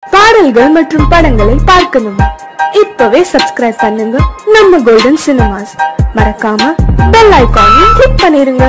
பாடல்கள் மற்றும் படங்களை பார்க்கணுமா? இப்பவே சப்ஸ்கிரைப் பண்ணுங்க நம்ம கோல்டன் சினிமாஸ். மறக்காம பெல் ஐகானையும் கிளிக் பண்ணிருங்க.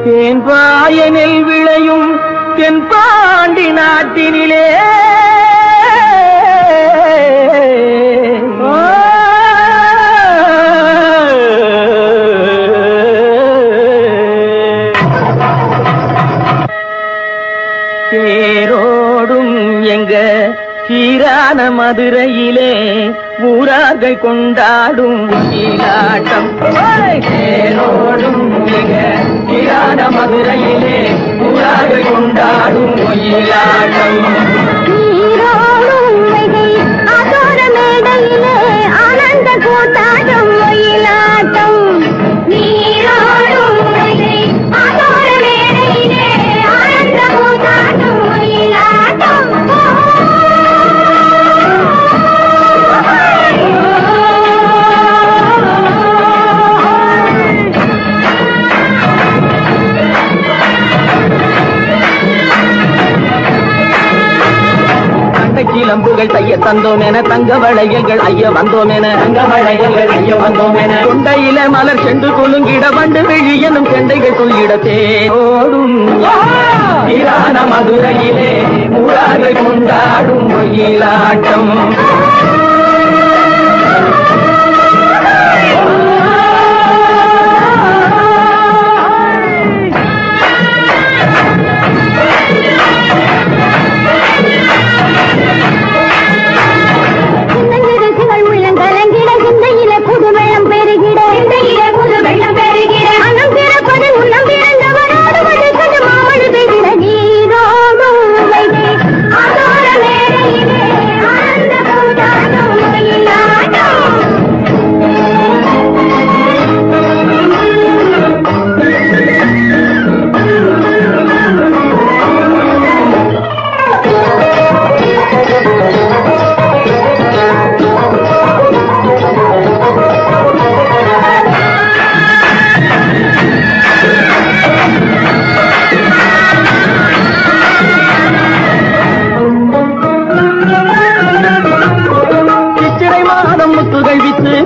தேன்பாயனில் விளையும் தென்பாண்டி நாட்டினிலே தேரோடும் எங்க சீரான மதுரையிலே ஊரார்கள் கொண்டாடும் ஒயிலாட்டம். தேரோடும் எங்க சீரான மதுரையிலே ஊரார்கள் கொண்டாடும் ஒயிலாட்டம். மேடையிலே ஆனந்த கூத்தாடும் ஒயிலாட்டம். கிளம்புகள் தைய தந்தோம் என தங்க வளையல்கள் ஐய வந்தோம் என தங்க வளையல்கள் ஐய வந்தோம் என கொண்டையில மலர் சென்று குலுங்கிட வண்டு விழி எனும் செண்டைகள் துள்ளிட தேரோடும் சீரான மதுரையிலே ஊரார்கள் கொண்டாடும் ஒயிலாட்டம்.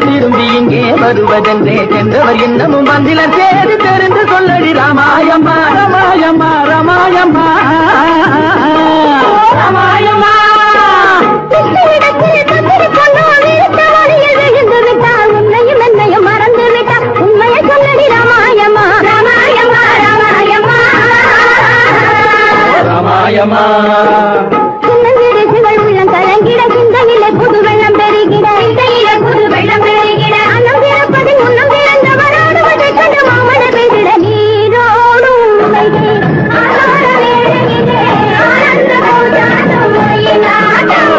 திரும்பி இங்கே வருவதென்றே சென்றவர் இன்னமும் வந்தில தேடி தெரிந்து சொல்லடி ராமாயம்மா ராமாயம்மா ராமாயம்மா ராமாயம்மா. உன்னையும் என்னையும் மறந்து விட்டா உண்மையை சொல்லடி ராமாயம்மா ராமாயம்மா ராமாயம்மா ராமாயம்மா. உள்ளம் கலங்கிட சிந்தையிலே புது வெள்ளம் பெருகிட புது வெள்ளம் பெருகிட அன்னம் பிறப்பது முன்னம் பிறந்தவரோடு வதை கண்டு மாமன பெய்திட நீரோடும் ஆனந்த போதாடும் ஒயிலாட்டம்.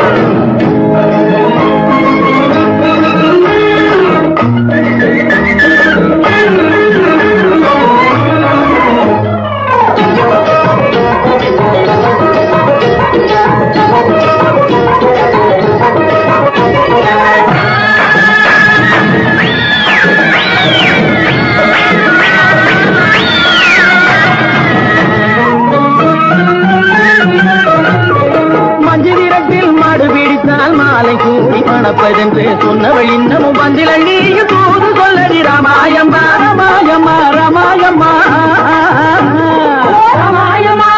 மணப்பதென்று சொன்னவள் இன்னமும் வந்திலள்ளி தூது சொல்லடி ராமாயம்மா ராமாயம்மா ராமாயம்மா ராமாயம்மா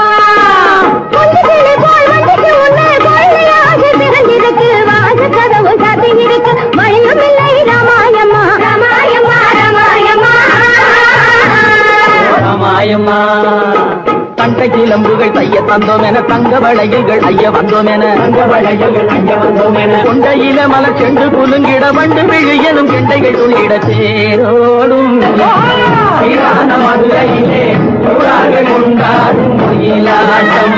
ராமாயம்மா தண்டை கிளம்புகள் தைய தந்தோம் என தங்க வளையல்கள் ஐய வந்தோம் என தங்க வளையல்கள் ஐய வந்தோம் என கொண்டையில மலர் சென்று குலுங்கிட வண்டு விழு எனும் கெண்டைகள் துள்ளிட தேரோடும் மதுரையிலே கொண்டாடும் மயிலாட்டம்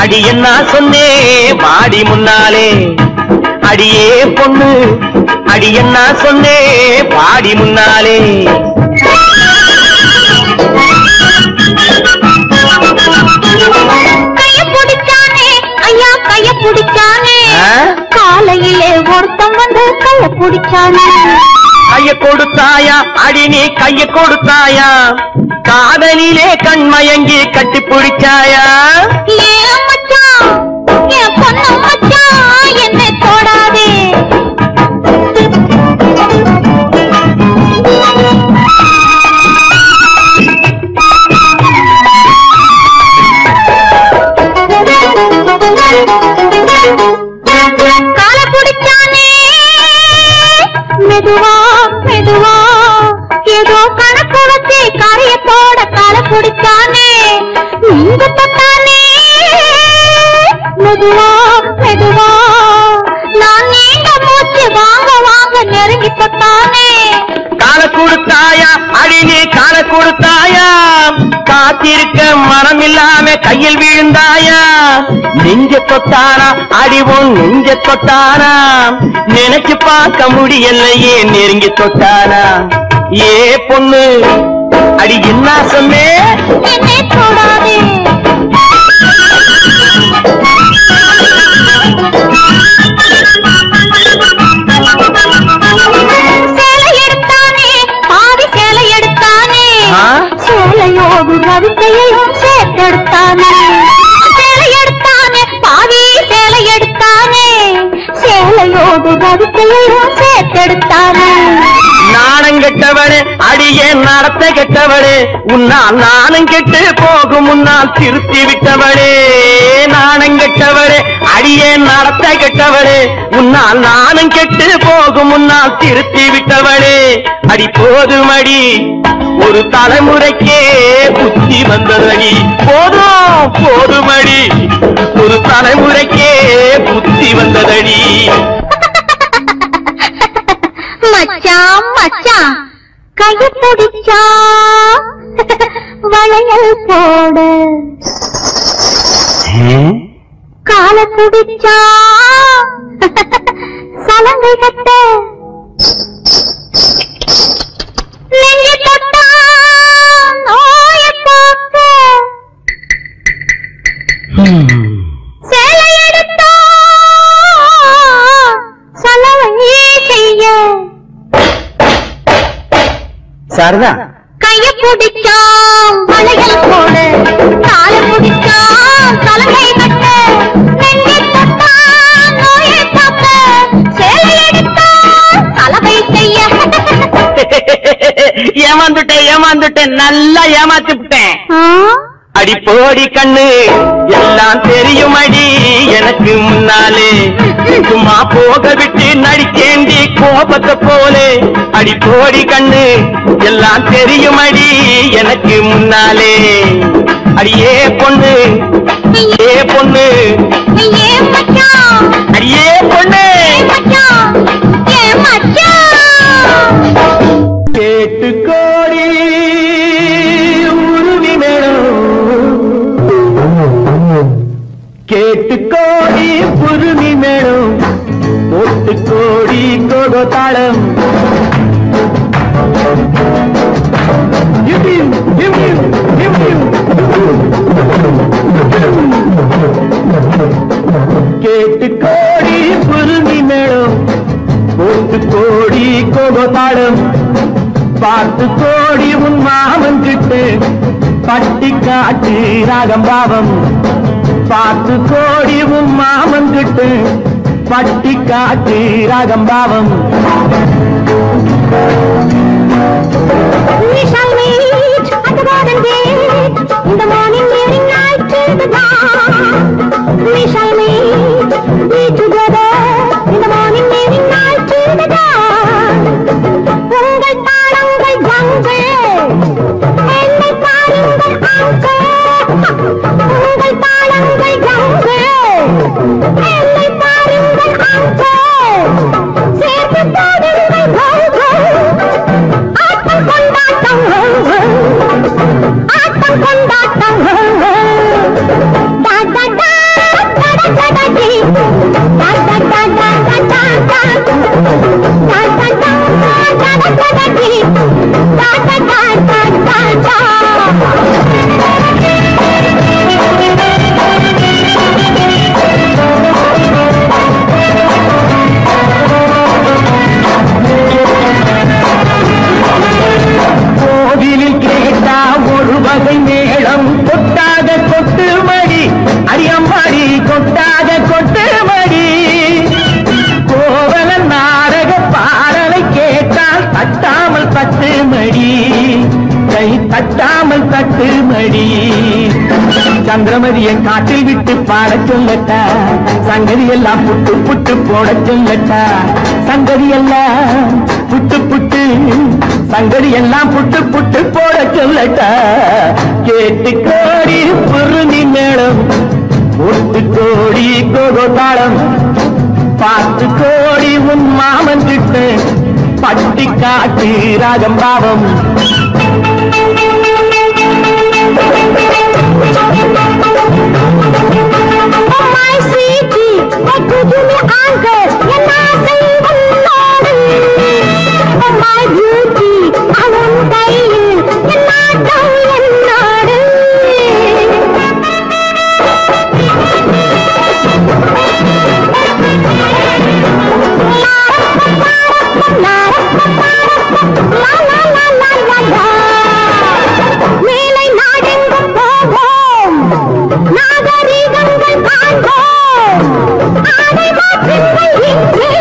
அடி என்ன சொன்னே பாடி முன்னாலே அடியே பொண்ணு அடி என்ன சொன்னே பாடி முன்னாலே கைய பிடிச்சானே ஐயா கைய பிடிச்சானே காலையிலே ஒருத்தம் வந்து கைய பிடிச்சானே கைய கொடுத்தாயா அடி நீ கைய கொடுத்தாயா காதலிலே கண்மயங்கி கட்டி பிடிச்சாயா ஏன் மச்சான் என் பொண்ணு மச்சான் என்னை தொடாதே காலை பிடிச்சானே மெதுவா மெதுவா ஏதோ கணக்கு வச்சு காரியத்தோட காலை பிடிச்சானே நீங்க தொட்டானே மெதுவா மெதுவா நான் நீங்க மூச்சு வாங்க வாங்க நெருங்கி தொட்டானே காலை கொடுத்தாயா அடி நீ காலை கொடுத்தாயா காத்திருக்க மனம் இல்லாம கையில் விழுந்தாயா நெஞ்ச தொட்டானா அடிவோம் நெஞ்ச தொட்டானா நினைச்சு பார்க்க முடியலையே நெருங்கி தொட்டானா ஏ பொண்ணு அடி என்ன சொன்னே என்னை தொடாதே சேலை எடுத்தானே பாதி சேலை எடுத்தானே சேலையோடு ரவிக்கையையும் சேர்த்தெடுத்தானே சேலை எடுத்தானே பாதி சேலை எடுத்தானே சேலையோடு ரவிக்கையையும் சேர்த்தெடுத்தானே நாணம் கெட்டவளே அடியே நடத்த கெட்டவளே உன்னால் நானும் கெட்டு போகும் முன்னால் திருத்தி விட்டவளே நாணம் கெட்டவளே அடியே நடத்த கெட்டவளே உன்னால் நானும் கெட்டு போகும் முன்னால் திருத்தி விட்டவளே அடி போதுமடி ஒரு தலைமுறைக்கே புத்தி வந்ததடி போதும் போதுமடி ஒரு தலைமுறைக்கே புத்தி வந்ததடி மச்சான் மச்சான் கைய பிடிச்சா வளையல் போடு காலை பிடிச்சா சலங்கை கட்ட நெஞ்சு தொட்டா நோய போக்க சேலை எடுத்தா சலவை செய்ய சாரதா கைய பிடிச்சா வளையல் போட, கால பிடிச்சா கலங்கை கட்ட, நெஞ்சை தொட்டா நோயை காக்க, சேலை எடுத்தா கலவை செய்ய. ஏமாந்துட்டேன் நல்லா ஏமாத்தி விட்டேன். அடி போடி கண்ணு எல்லாம் தெரியும் அடி எனக்கு முன்னாலே, சும்மா போக விட்டு நடிச்சேண்டி கோபத்தை போலே. அடி போடி கண்ணு எல்லாம் தெரியும் அடி எனக்கு முன்னாலே. அடியே பொண்ணு ஏ பொண்ணு ஏ மச்சான், அடியே பொண்ணு மச்சான் ஏ மச்சான். கேட்டு கோடி உருவி மேடம், கேட்டு கோடி உருவி மேடம், ஒட்டு கோடி கோகோ தாளம். கேட்டு கோடி உருவி மேடம், ஒட்டு கோடி கோகோ தாளம். பார்த்து கோடி உன் மாமன் கிட்டு பட்டி காட்டு ராகம் பாவம். பார்த்து கோடி உன் மாமன் கிட்டு பட்டி காட்டு ராகம் பாவம். We shall meet at the garden gate in the morning, during night till the dawn. We shall meet together in the morning, during night till the dawn. உங்கள் தாளங்கள் கங்கை, என்னை பாருங்கள் அங்கே. உங்கள் தாளங்கள் கங்கை, என்னை பாருங்கள் அங்கே. சேர்த்து பாடுங்கள் கங்கை, ஆட்டம் கொண்டாட்டம், ஆட்டம் கொண்டாட்டம். டா டா டா டா டா டா டி, டா டா டா டா டா டா டா, டா டா டா டா டா டா டி, டா டா டா டா டா டா. கோவிலில் கேட்டா ஒரு வகை மேளம், கொட்டாக கொட்டு மடி அரியம்மாடி, கொட்டாக கொட்டு மடி. கோவலன் நாடக பாடலை கேட்டால் தட்டாமல் தட்டு மடி, கை தட்டாமல் தட்டு மடி. சந்திரமதியை காட்டில் விட்டு பாட சொல்லட்டா, சங்கதி எல்லாம் புட்டு புட்டு போட சொல்லட்டா. சங்கதி எல்லாம் புட்டு புட்டு, சங்கதி எல்லாம் புட்டு புட்டு போட சொல்லட்டா. கேட்டு கோடி புருணி மேளம், ஒட்டு கோடி கோகோ தாளம். பார்த்து கோடி உன் மாமன் கிட்ட பட்டி காட்டு ராகம் பாவம். Oh my sweetie, why could you me anchor? என் ஆசை உன்னோடு. Oh my beauty, அவன் கையில் என் நாட்டம் என்னோடு. லா லா லா லா லா லா. மேலை நாடெங்கும் போவோம், நாகரீகங்கள் காண்போம். ஆடை மாற்றுங்கள் இங்கே,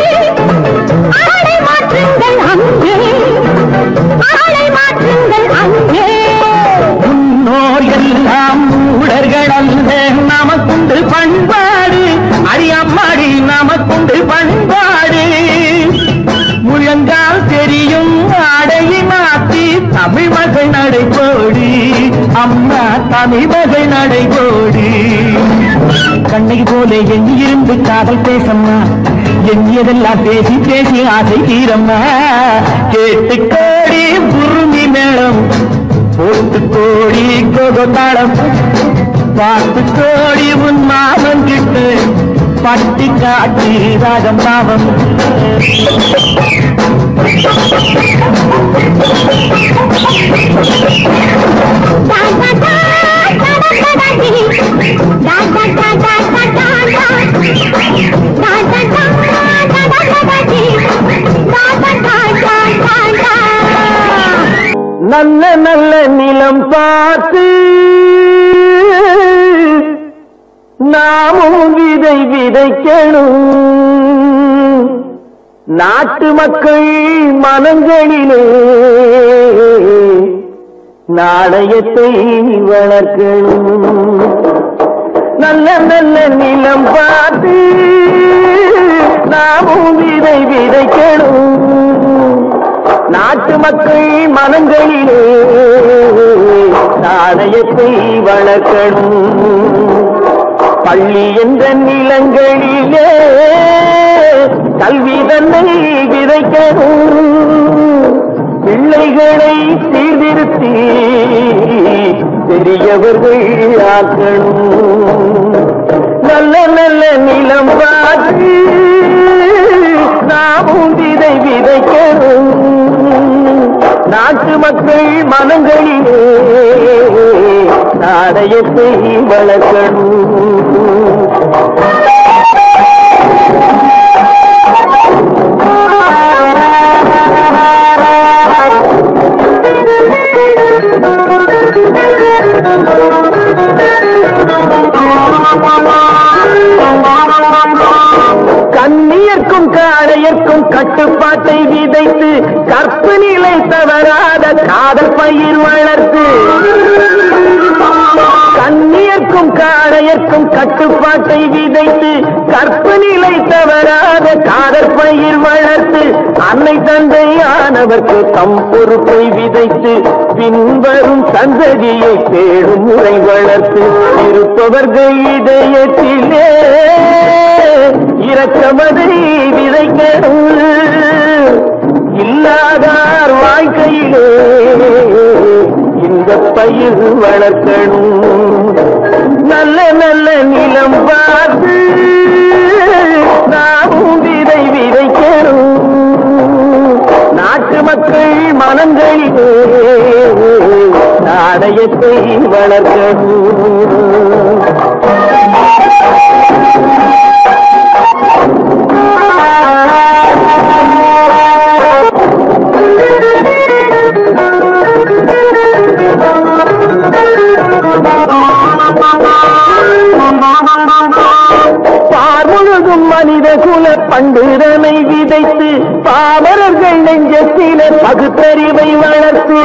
ஆடை மாற்றுங்கள் அங்கே, ஆடை மாற்றுங்கள் அங்கே. முன்னோர் எல்லாம் ஊழர்கள் அல்ல, நமக்குண்டு பண்பாடு அடியம்மாடி, நமக்குண்டு பண்பாடு. முழங்கால் தெரியும் ஆடையை மாற்றி தமிழ் மகள் நடைபோடி, அம்மா தமிழ் மகள் நடைபோடி. கண்ணகி போல எண்ணியிருந்து காதல் பேசம்மா, எண்ணியதெல்லாம் பேசி பேசி ஆசை தீரம்மா. கேட்டு கோடி புருமி மேளம், போட்டு கோடி கோகோ தாளம். பார்த்து கோடி உன் மாமன் கிட்டு பட்டி காட்டி ராகம் பாவம். நல்ல நல்ல நிலம் பார்த்து நாமும் விதை விதைக்கணும். நாட்டு மக்கள் மனங்களிலே நாணயத்தை வளர்க்கணும். நல்ல நல்ல நிலம் பார்த்து நாமும் விதை விதைக்கணும். நாட்டு மக்கள் மனங்களிலே நாணயத்தை வளர்க்கணும். பள்ளி என்ற நிலங்களிலே கல்வி தன்னை விதைக்கணும். பிள்ளைகளை சீர்திருத்தி பெரியவர்கள் ஆக்கணும். நல்ல நல்ல நிலம் பார்த்து நாமும் விதை விதைக்கணும். நாட்டு மக்கள் மனங்களிலே நாணயத்தை வளர்க்கணும். கண்ணியர்க்கும் காளையர்க்கும் கட்டுப்பாட்டை விதைத்து கற்பு நிலை தவறாத காதல் பயிர் வளர்த்து. கண்ணியர்க்கும் காளையர்க்கும் கட்டுப்பாட்டை விதைத்து கற்பு நிலை தவறாத காதல் பயிர் வளர்த்து. அன்னை தந்தையானவர்க்கு தம் பொறுப்பை விதைத்து பின்வரும் சந்ததியை பேடும் முறை வளர்த்து. இருப்பவர்கள் இதயத்திலே இரக்கமதை விதைக்கணும். இல்லாதார் வாழ்க்கையிலே இந்த பயிர் வளர்க்கணும். நல்ல நல்ல நிலம் பார்த்து நாமும் விதை விதைக்கணும். நாட்டு மக்கள் மனங்களிலே நாணயத்தை வளர்க்கணும். பார்முழுதும் மனித குல பண்டுதனை விதைத்து பாமரர்கள் நெஞ்சத்தில பகுத்தறிவை வளர்த்து.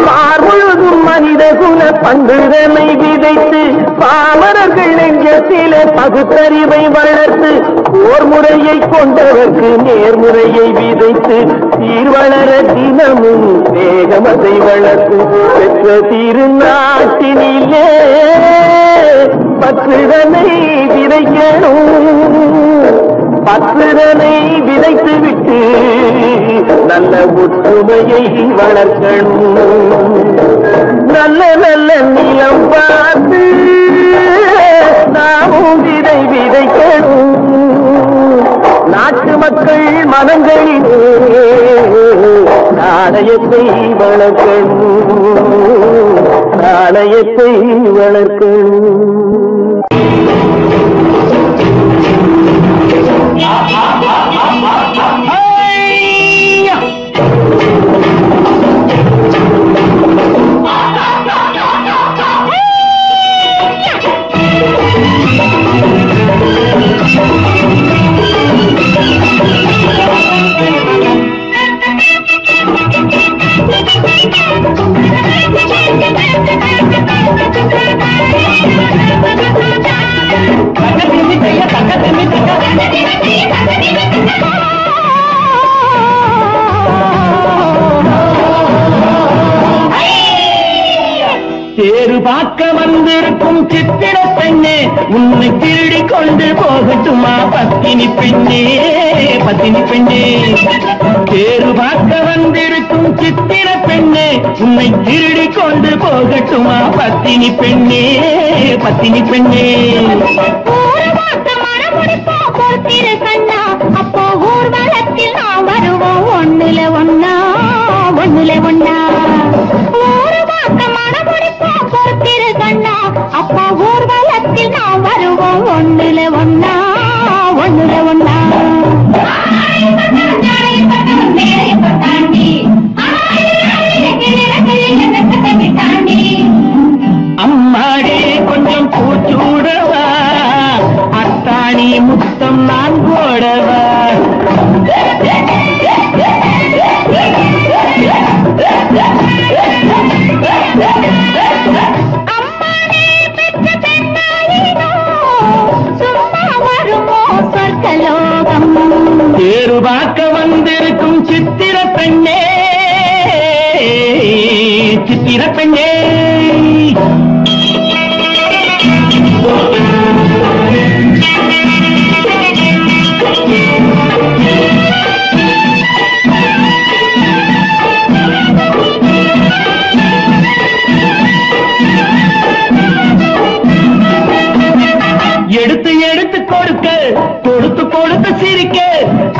பார்முழுதும் மனித குல பண்டுதனை விதைத்து பாமரர்கள் நெஞ்சத்தில பகுத்தறிவை வளர்த்து. ஓர் முறையை கொண்டவர்க்கு நேர்முறையை விதைத்து சீர்வளர தினமும் வேகமதை வளர்த்து. பெற்ற திருநாட்டினிலே பற்றுதனை விதைக்கணும். பற்றுதனை விதைத்து விட்டு நல்ல ஒற்றுமையை வளர்க்கணும். நல்ல நல்ல நிலம் பார்த்து நாமும் விதை விதைக்கணும். நாட்டு மக்கள் மனங்களிலே நாணயத்தை வளர்க்கணும். நாணயத்தை வளர்க்கணும். தேரு பார்க்க வந்திருக்கும் சித்திர பெண்ணே, உன்னை திருடி கொண்டு போகட்டுமா பத்தினி பெண்ணே, பத்தினி பெண்ணே. தேரு பார்க்க வந்திருக்கும் சித்திர பெண்ணே, உன்னை திருடி கொண்டு போகட்டுமா பத்தினி பெண்ணே, பத்தினி பெண்ணே. அப்போ ஊர்வலத்தில் நான் வருவோம் ஒண்ணுல ஒன்னா, ஒண்ணுல ஒன்னா. அப்பா ஊர்வலத்தில் நான் வருவோம் ஒண்ணுல ஒன்னா, ஒண்ணுல ஒன்னா. சித்திர பெண்ணே சித்திர பெண்ணே எடுத்து எடுத்து கொடுக்க கொடுத்து கொடுத்து சிரிக்க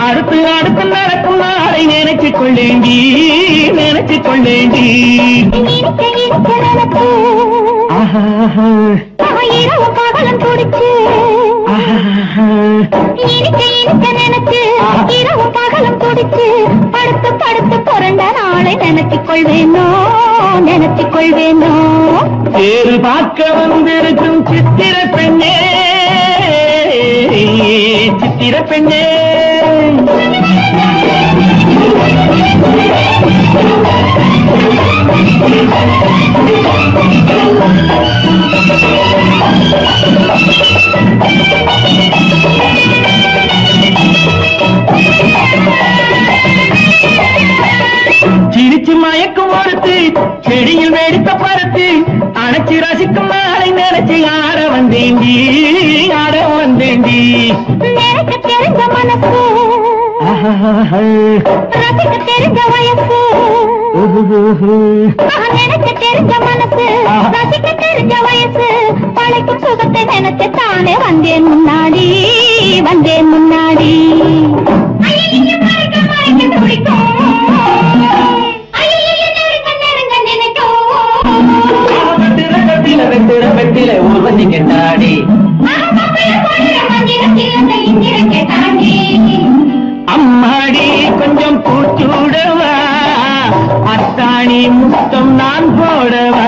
அடுத்து அடுத்து நடக்கும் நாளை நினைச்சு கொள்ளேண்டி நினைச்சு கொள்ளேண்டி இரவு பகலும் துடிச்சு நினைச்சு இரவு பகலும் துடிச்சு படுத்து படுத்து பிறந்த நாளை நினைச்சுக் கொள்வேனோ நினைச்சுக் கொள்வேனோ தேறு பார்க்க வந்திருக்கும் சித்திர பெண்ணே சித்திர பெண்ணே சிரிச்சு மயக்கும் ஒருத்து செடியில் வெடித்த பருத்து அணைச்சி ரசிக்கும் நாளை நினைச்சு ஆட வந்தேண்டி ஆட வந்தேண்டி நினைக்க தெரிஞ்ச மனசு ரசிக்க தெரிஞ்ச வயசு நினைக்க தெரிஞ்ச மனசு ரசிக்க தெரிஞ்ச வயசு பழைக்கும் சுகத்தை நினைச்சு தானே வந்தேன் முன்னாடி வந்தேன் முன்னாடி வெட்டில ஊர்வசி கெட்டாடி அம்மாடி கொஞ்சம் பூச்சூடவா அத்தாணி முத்தம் நான் போடவா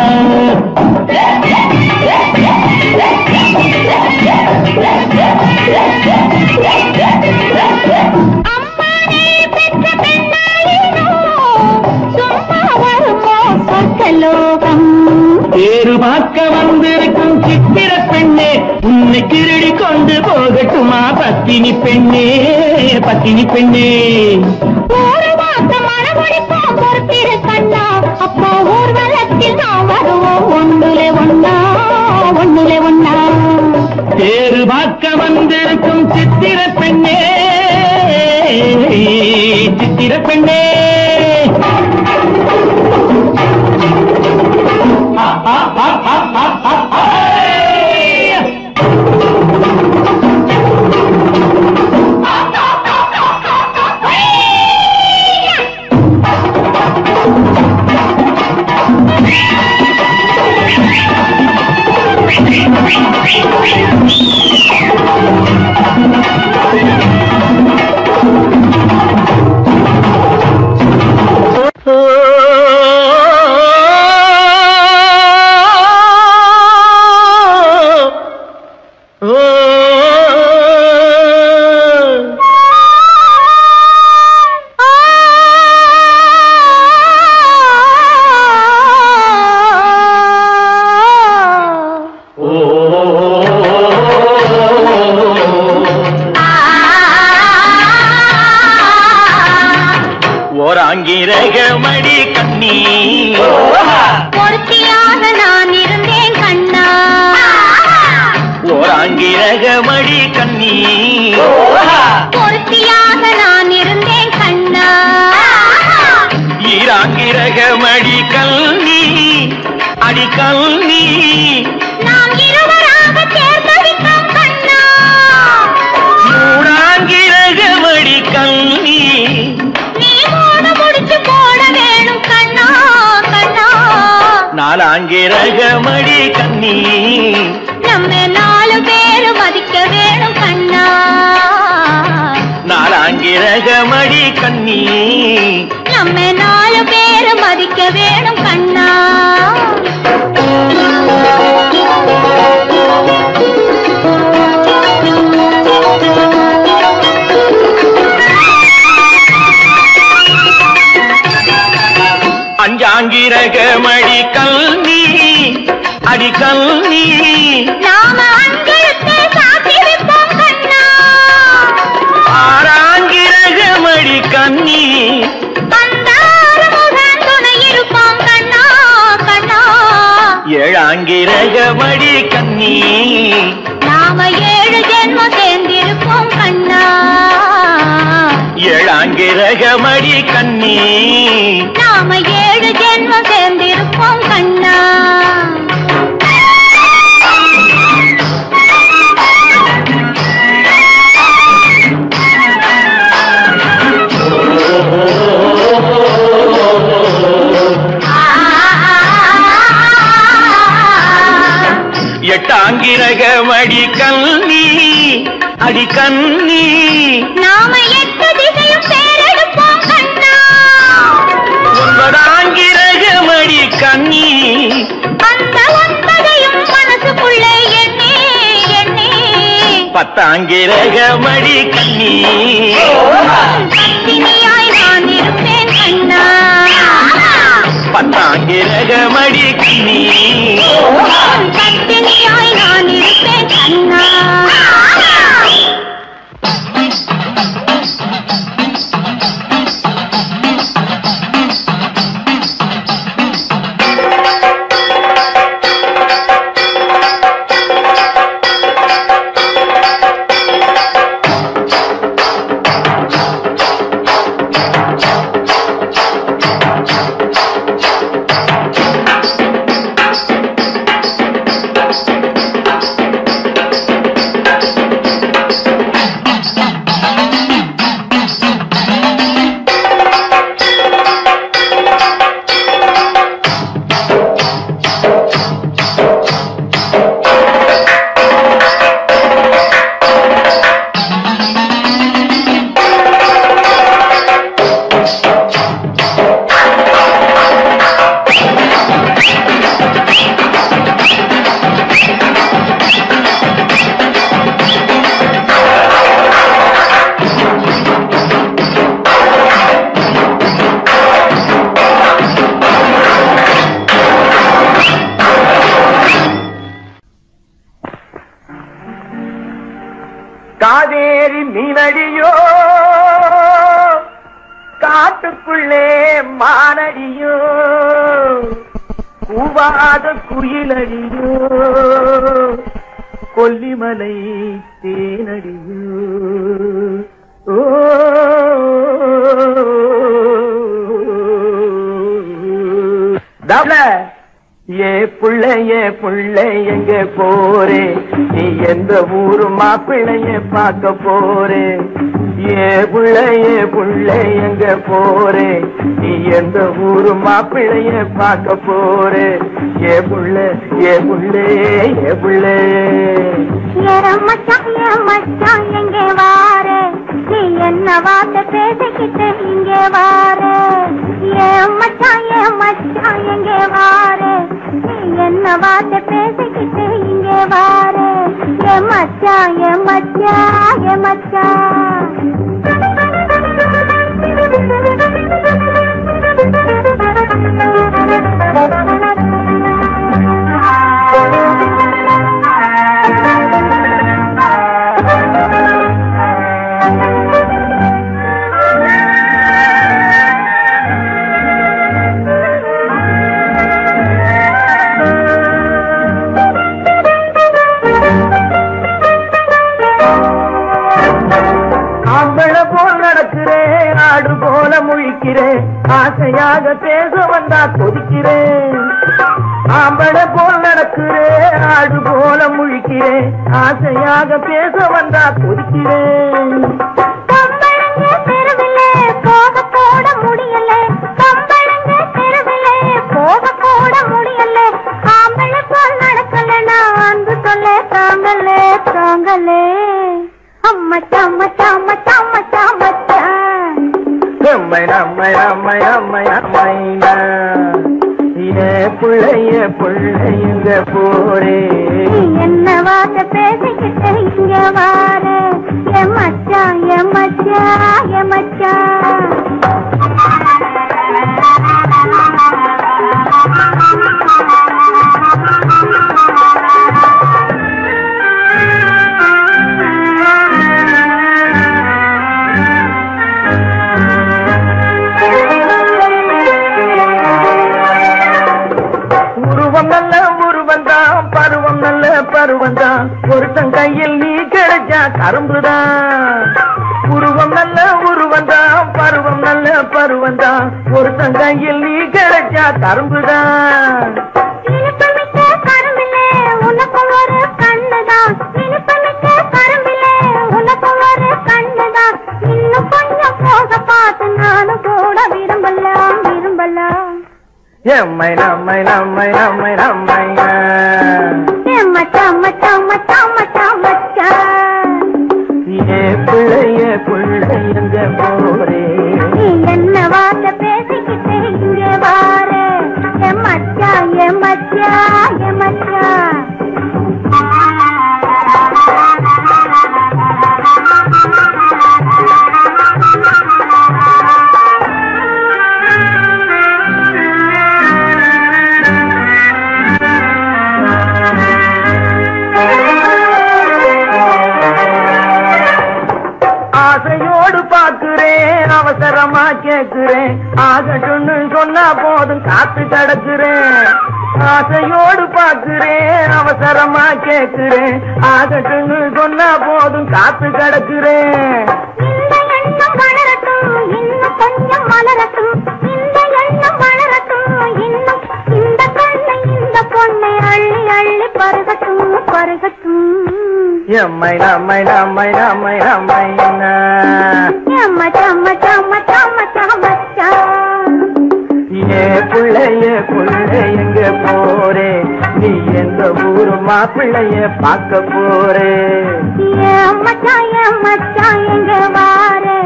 தேறு பார்க்க வந்திருக்கும் சித்திர பெண்ணே உன்னை திருடி கொண்டு போகட்டுமா பத்தினி பெண்ணே பத்தினி பெண்ணே ஒரு மாசம் மனமொழிப்போம் பொறுத்திரு கண்ணா அப்போ ஊர்வலத்தில் நாம் வருவோம் ஒன்றுலே ஒன்னா ஒன்றுலே ஒன்னா தேறு பார்க்க வந்திருக்கும் சித்திர பெண்ணே சித்திர பெண்ணே ஓராங்கிரகமடி கண்ணி பொறுத்தியாக நான் இருந்தேன் கண்ணா ஓராங்கிரகமடி கண்ணி பொறுத்தியாக நான் இருந்தேன் கண்ணா ஈராங்கிரகமடி கல்வி அடி கல்வி நாம் இருவராக சேர்ந்தடித்தோம் கண்ணா மூடாங்கிரகமடி கல்வி நாலாங்கிரகமடி கண்ணி நம்ம 4 பேரும் மதிக்க வேணும் கண்ணா நாலாங்கிரகமடி கண்ணி நம்ம 4 பேரும் மதிக்க வேணும் கண்ணா அஞ்சாங்கிரகமடி கல்வி அடி கல்வி நாம அஞ்செழுத்தை சாத்தி வைப்போம் கண்ணா ஆறாங்கிரகமடி கண்ணி எட்டாங்கிரகமடி கண்ணி நாம 7 ஜென்மம் சேர்ந்திருப்போம் கண்ணா. ஏழாங்கிரகமடி கண்ணி நாம 7 ஜென்மம் சேர்ந்திருப்போம் கண்ணா. எட்டாங்கிரகமடி கண்ணி அடி கண்ணி நாம 8 திசையும் பேரெடுப்போம் கண்ணா. 9ஆங்கிரகமடி கண்ணி அந்த 9ஐயும் மனசுக்குள்ளே எண்ணி எண்ணி 10ஆங்கிரகமடி கண்ணி பத்தினியாய் நான் இருப்பேன் கண்ணா. 10ஆங்கிரகமடி கண்ணி பத்தினியாய் நான் இருப்பேன் கண்ணா. காவேரி மீனடியோ காட்டுக்குள்ளே மானடியோ கூவாத குயிலடியோ கொல்லிமலை தேனடியோ ஓ தவள ஏ புள்ள எங்க போறே நீ எந்த ஊரு மாப்பிள்ளைய பார்க்க போறே ஏ புள்ள எங்க போறே நீ எந்த ஊரு மாப்பிள்ளைய பார்க்க போறே ஏ புள்ள மச்சான் எங்கே வாரே நீ என்ன வார்த்தை பேசிக்கிட்டு இங்கே வாரே மச்சான் எங்கே வாரே நீ என்ன வார்த்தை பேசிக்கிட்டு இங்கே வாரே மச்சான் ஆடு போல முழிக்கிறேன் ஆசையாக பேச வந்தா கொதிக்கிறேன் ஆம்பள போல் நடக்கிறேன் ஆடு போல முழிக்கிறேன் ஆசையாக பேச வந்தா கொதிக்கிறேன் போக போட முடியல கம்பளங்க தெருவிலே போக போட முடியல ஆம்பளை போல் நடக்கல நான் அன்பு சொல்ல தாங்களே அம்மச்சான் புள்ளைங்க போரே என்ன வார்த்தை பேசிக்கிட்டு இங்க வாரே மச்சான் உருவந்தான் ஒருத்தன் கையில் நீ கிடைச்சா கரும்புதான். உருவம் நல்ல உருவந்தான் பருவம் நல்ல பருவந்தான் ஒருத்தன் கையில் நீ கிடைச்சா கரும்புதான். இனிப்புமிக்க கரும்பிலே உனக்கு ஒரு கண்ணுதான். இனிப்புமிக்க கரும்பிலே உனக்கு ஒரு கண்ணுதான். இன்னும் கொஞ்சம் போக பார்த்து நானும் கூட விரும்பலாம் விரும்பலாம். எம்மை நம்மை நம்மை நம்மை நம்மையா மச்சான் மச்சான் மச்சான் மச்சான் மச்சான். ஏ பிள்ளைய பிள்ளை எங்க போரே நீ என்ன வார்த்தை பேசிக்கிட்டே இங்கே வாரே. என் மச்சான் என் மச்சான் என் மச்சான். ஆசையோடு பாக்குறேன் அவசரமா கேக்குறேன் ஆகட்டும்னு சொன்னா போதும் காத்து கிடக்குறேன். ஆசையோடு பாக்குறேன் அவசரமா கேக்குறேன் ஆகட்டும்னு சொன்னா போதும் காத்து கிடக்குறேன். இந்த எண்ணம் வளரட்டும் இன்னும் கொஞ்சம் வளரட்டும். இந்த எண்ணம் வளரட்டும் இன்னும் இந்த கண்ணை இந்த பொண்ணை அள்ளி அள்ளி பருகட்டும் பருகட்டும். எம்மை நம்மை நம்மை நம்மை நம்மை மச்சான் மச்சான் மச்சான் மச்சான் மச்சான். ஏ பிள்ளைய பிள்ளை எங்க போரே நீ எந்த ஊரு மாப்பிள்ளைய பார்க்க போரே. என் மச்சான் எங்க வாரே.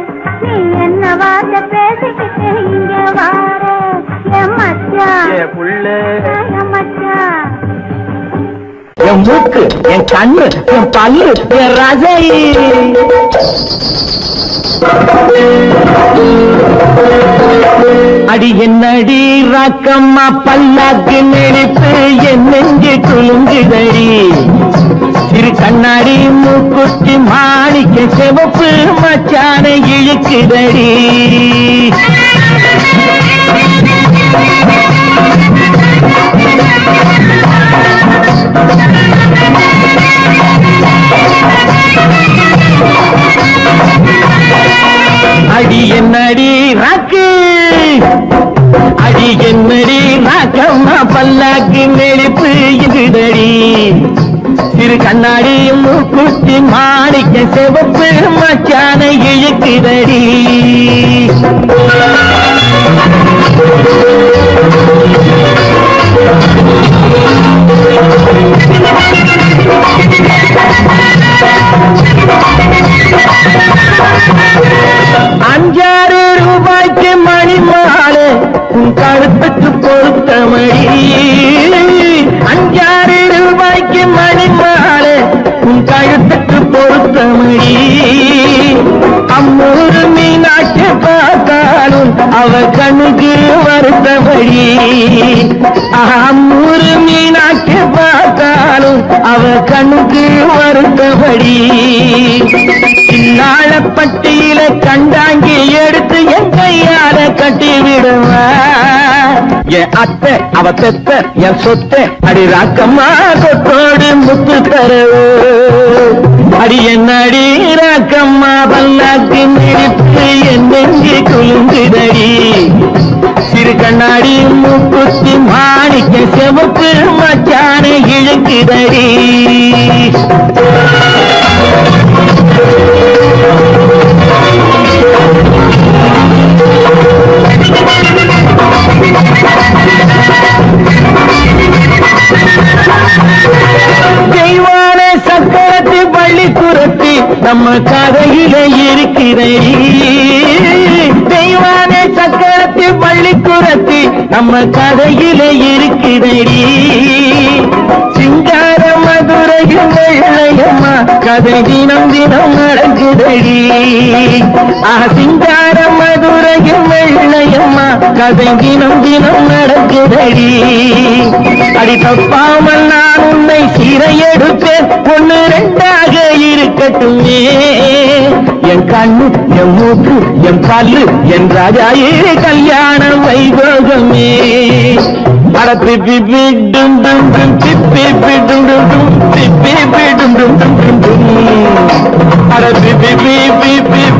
நீ என்ன வார்த்தை பேசிக்கிட்டு இங்க வாரே. என் மச்சான் ஏ புள்ள என் மச்சான். என் மூக்கு என் கண்ணு என் பல்லு என் ரசை. அடி என்னடி ராக்கம்மா பல்லாக்கு நெளிப்பு என் நெஞ்சு குலுங்குதடி. சிறு கண்ணாடி மூக்குத்தி மாணிக்க சிவப்பு மச்சான இழுக்குதடி. அடி என்னடி ராக்கு அடி என்னடி ராக்கம்மா பல்லாக்கு நெளிப்பு இதுதடி. சிறு கண்ணாடி மூக்குத்தி மாணிக்க சிவப்பு மச்சான இழுக்குதடி. ₹5 மணி மாலை உன் கழுத்துக்கு பொறுத்த மணி. ₹5 மணி மாலை உன் கழுத்துக்கு பொறுத்த மணி. அம்மூரு மீனாட்சி பார்த்தாலும் அவ கண்ணுக்கு வருத்தபடி. அம்மூரு மீனாட்சி பார்த்தாலும் அவ கண்ணுக்கு வருத்தபடி. சின்னாளப்பட்டியில கண்டாங்கி எடுத்து என் கையால கட்டி விடுவா. என் அத்தை அவ பெத்த என் சொத்தை அடி ராக்கம்மா கொத்தோடு முத்து தரவு. அடி என்னடி ராக்கம்மா பல்லாக்கு நெருப்பு என் நெஞ்சு குலுங்குதடி. சிறு கண்ணாடி மூக்குத்தி மாணிக்க சிவப்பு மச்சான இழுக்குதடி. தெய்வான சக்கரத்து பள்ளி துரத்தி நம்ம கதையில இருக்கிறடி. தெய்வான சக்கரத்து பள்ளி துரத்தி நம்ம கதையில இருக்கிறடி. சிங்கார மதுரையும் வெள்ளையம்மா கதை தினம் தினம் நடக்குதடி. சிங்கார மதுரையும் வெள்ளையம்மா கதை தினம் தினம் நடக்குதடி. அடி தப்பாமல் நான் உன்னை சிறை எடுப்பேன் ஒன்னு ரெண்டாக இருக்கட்டுமே. என் கண்ணு என் மூக்கு என் பல்லு என் ராஜாயே கல்யாண வைபோகமே. அட பிப்பி டும் டும் டும் பிப்பி டும் டும் டும் பிப்பி டும் டும் டும் டும் டும் அட பிப்பி பிப்பி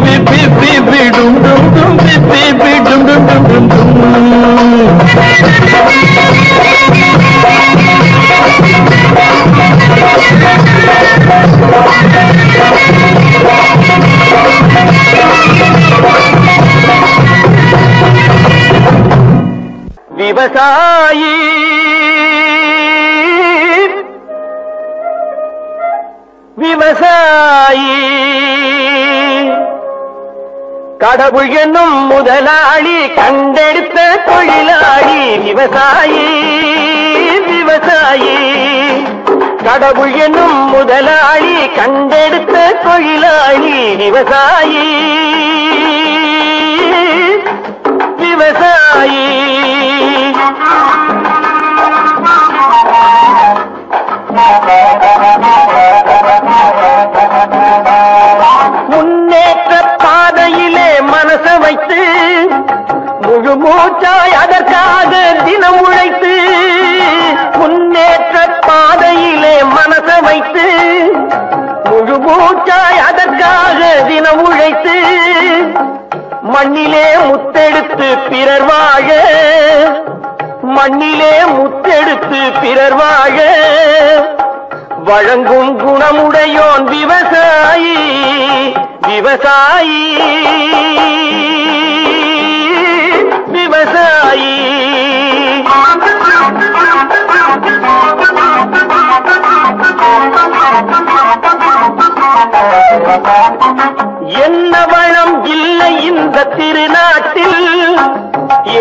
பிப்பி பிப்பி டும் டும் டும் பிப்பி டும் டும் டும் டும் டும் விவசாயி விவசாயி கடவுள் என்னும் முதலாளி கண்டெடுத்த தொழிலாளி விவசாயி விவசாயி கடவுள் என்னும் முதலாளி கண்டெடுத்த தொழிலாளி விவசாயி விவசாயி முன்னேற்ற பாதையிலே மனச வைத்து முழு மூச்சாய் அதற்காக தினம் உழைத்து முன்னேற்ற பாதையிலே மனச வைத்து முழு மூச்சாய் அதற்காக தினம் உழைத்து மண்ணிலே முத்தெடுத்து பிறர் வாழ மண்ணிலே முத்தெடுத்து பிறர் வாழ வழங்கும் குணமுடையோன் விவசாயி விவசாயி விவசாயி என்ன வளம் இல்லை இந்த திருநாட்டில்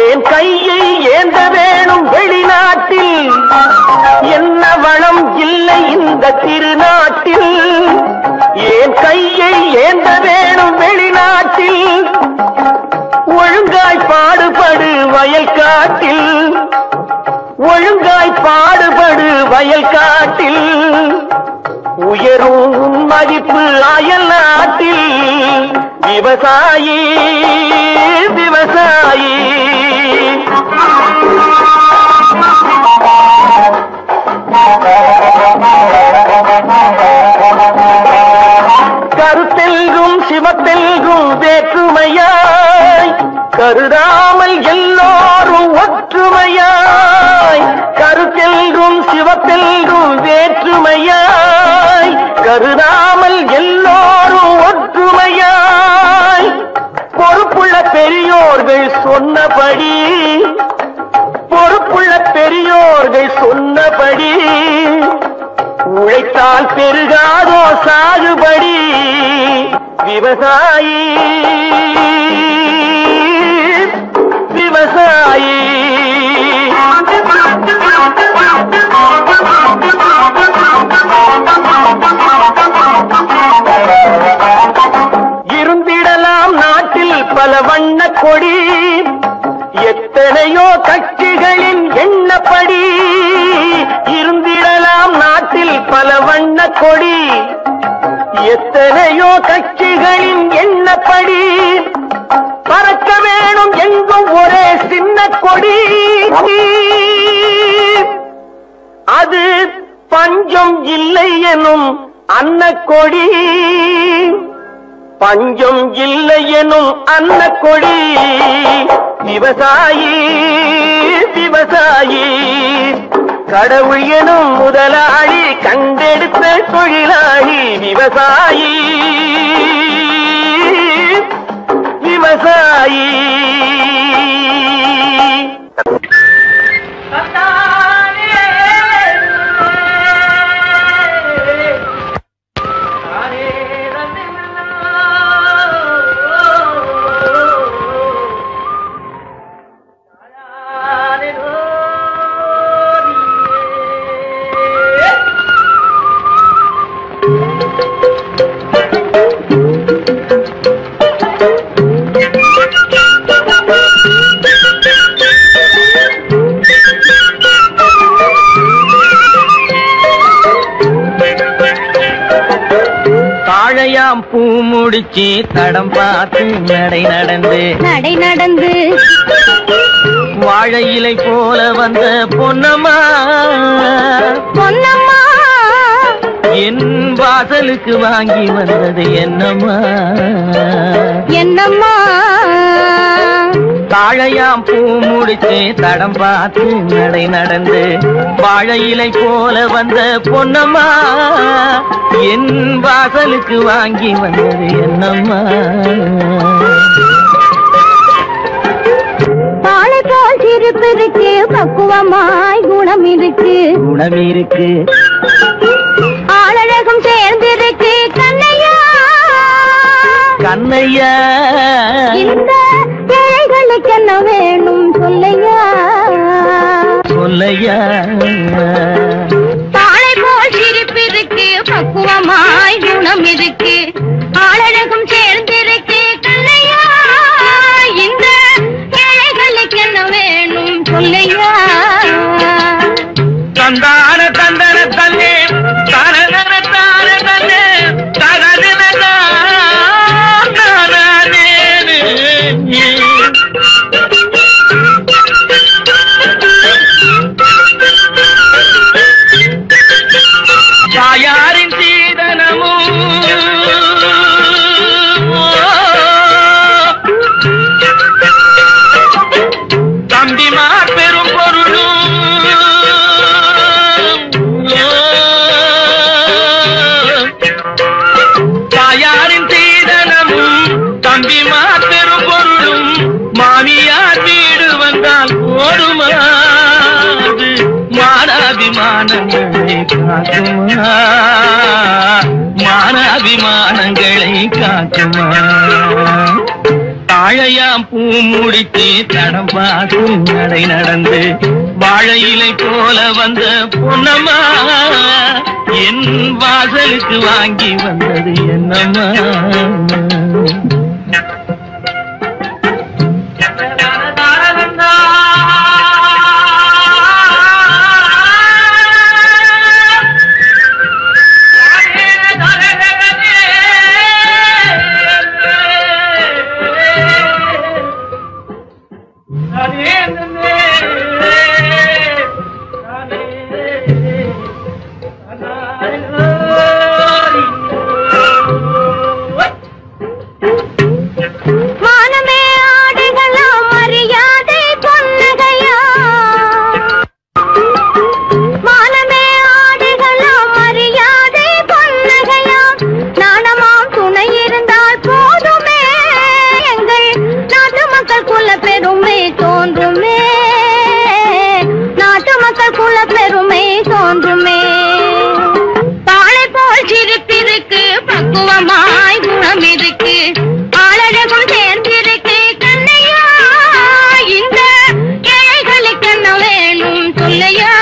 ஏன் கையை ஏந்த வேணும் வெளிநாட்டில் என்ன வளம் இல்லை இந்த திருநாட்டில் ஏன் கையை ஏந்த வேணும் வெளிநாட்டில் ஒழுங்காய் பாடுபடு வயல் காட்டில் ஒழுங்காய் பாடுபடு வயல் காட்டில் உயரும் மதிப்பு அயல் நாட்டில் விவசாயி விவசாயி கருத்தெல்கும் சிவத்தெல்கும் வேற்றுமையாய் கருதாமல் எல்லோரும் ஒற்றுமையாய் கருத்தெல்கும் சிவத்தெல்கும் வேற்றுமையாய் கருதாமல் எல்லோரும் ஒற்றுமையாய் பொறுப்புள்ள பெரியோர்கள் சொன்னபடி பொறுப்புள்ள பெரியோர்கள் சொன்னபடி உழைத்தால் பெருகாதோ சாகுபடி விவசாயி விவசாயி இருந்திடலாம் நாட்டில் பல வண்ண கொடி எத்தனையோ கட்சிகளின் எண்ணப்படி இருந்திடலாம் நாட்டில் பல வண்ண கொடி எத்தனையோ கட்சிகளின் எண்ணப்படி பறக்க வேணும் எங்கும் ஒரே சின்ன கொடி அது பஞ்சம் இல்லை எனும் அன்னக்கொடி பஞ்சம் இல்லை எனும் அன்னக்கொடி விவசாயி விவசாயி கடவுள் எனும் முதலாளி கண்டெடுத்த தொழிலாளி விவசாயி விவசாயி தாழையாம் பூ முடிச்சு தடம் பார்த்து நடை நடந்து வாழை இலை போல வந்த பொன்னம்மா பொன்னம்மா என் வாசலுக்கு வாங்கி வந்தது என்னம்மா என்னம்மா தாழையாம் பூ முடிச்சு தடம் பார்த்து நடை நடந்து வாழை இலை போல வந்த பொன்னம்மா என் வாசலுக்கு வாங்கி வந்தது என்னம்மா பாலை போல் சிரிப்பு இருக்கு பக்குவமாய் குணம் இருக்கு குணம் இருக்கு ஆளழகும் சேர்ந்திருக்கு கண்ணையா கண்ணையா இந்த ஏழைகளுக்கு என்ன வேணும் சொல்லையா சொல்லையா பாலை போல் சிரிப்பு இருக்கு பக்குவமாய் குணம் இருக்கு ஆளழகும் சேர்ந்திருக்கு கண்ணையா இந்த ஏழைகளுக்கு என்ன வேணும் சொல்லையா தந்தான தந்தன தன்னே தரதன தார தன்னே தரதன தானே தாயாரின் சீதனமும் தம்பிமார் பெரும் பொருளும் தாயாரின் சீதனமும் தம்பிமார் பெரும் பொருளும் மாமியார் வீடு வந்தால் போடுமா மானாபிமானங்களை காக்குமா மானாபிமானங்களை காக்குமா தாழையாம் பூ முடித்து தடம் பார்த்து நடை நடந்து வாழை இலை போல வந்த பொன்னம்மா என் வாசலுக்கு வாங்கி வந்தது என்னம்மா மானமே ஆடுகளா மரியாதை பொன்னகையா மானமே ஆடுகளா மரியாதை பொன்னகையா நாணமாம் துணை இருந்தால் போதுமே எங்கள் நாட்டு மக்கள் குல பெருமை தோன்றுமே நாட்டு மக்கள் குல பெருமை தோன்றுமே பாலை போல் சிரிப்பிருக்கு பக்குவமாய் குணம் இருக்கு ஆளழகும் சேர்ந்திருக்கு கண்ணையா இந்த ஏழைகளுக்கு என்ன வேணும் சொல்லையா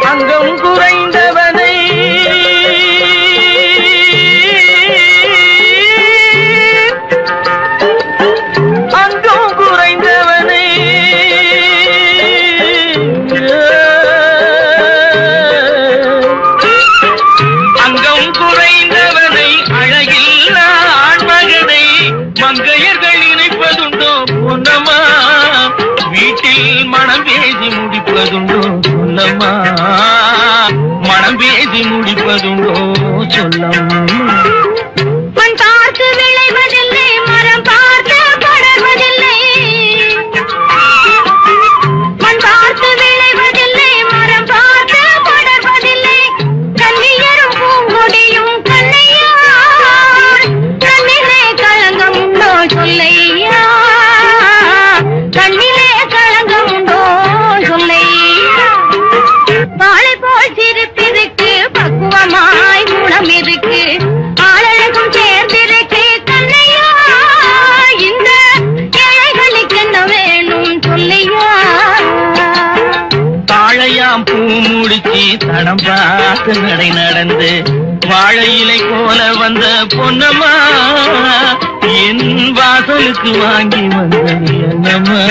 அங்கம் குறைந்தவனை அங்கம் குறைந்தவனை அங்கம் குறைந்தவனை அழகில் ஆண்மகனை மங்கையர்கள் நினைப்பதுண்டோ பொன்னம்மா வீட்டில் மனம் பேசி முடிப்பதுண்டோ சொல்லம்மா மனம் பேசி முடிப்பதுண்டோ சொல்லம்மா மண் பார்த்து விளைவதில்லை மரம் பார்த்து படர்வதில்லை மண் பார்த்து விளைவதில்லை மரம் பார்த்து படர்வதில்லை கண்ணியரும் பூங்கொடியும் கண்ணையா கண்ணிலே களங்கம் உண்டோ சொல்லையா கண்ணிலே களங்கம் உண்டோ சொல்லையா வாழை போல் சிரிப்பிருக்கு பக்குவமாய் குணம் இருக்கு ஆளழகும் சேர்ந்திருக்கு கண்ணையா இந்த ஏழைகளுக்கு என்ன வேணும் சொல்லையா தாழையாம் பூ முடிச்சு தடம் பார்த்து நடை நடந்து வாழை இலை போல வந்த பொன்னம்மா என் வாசலுக்கு வாங்கி வந்தது என்னம்மா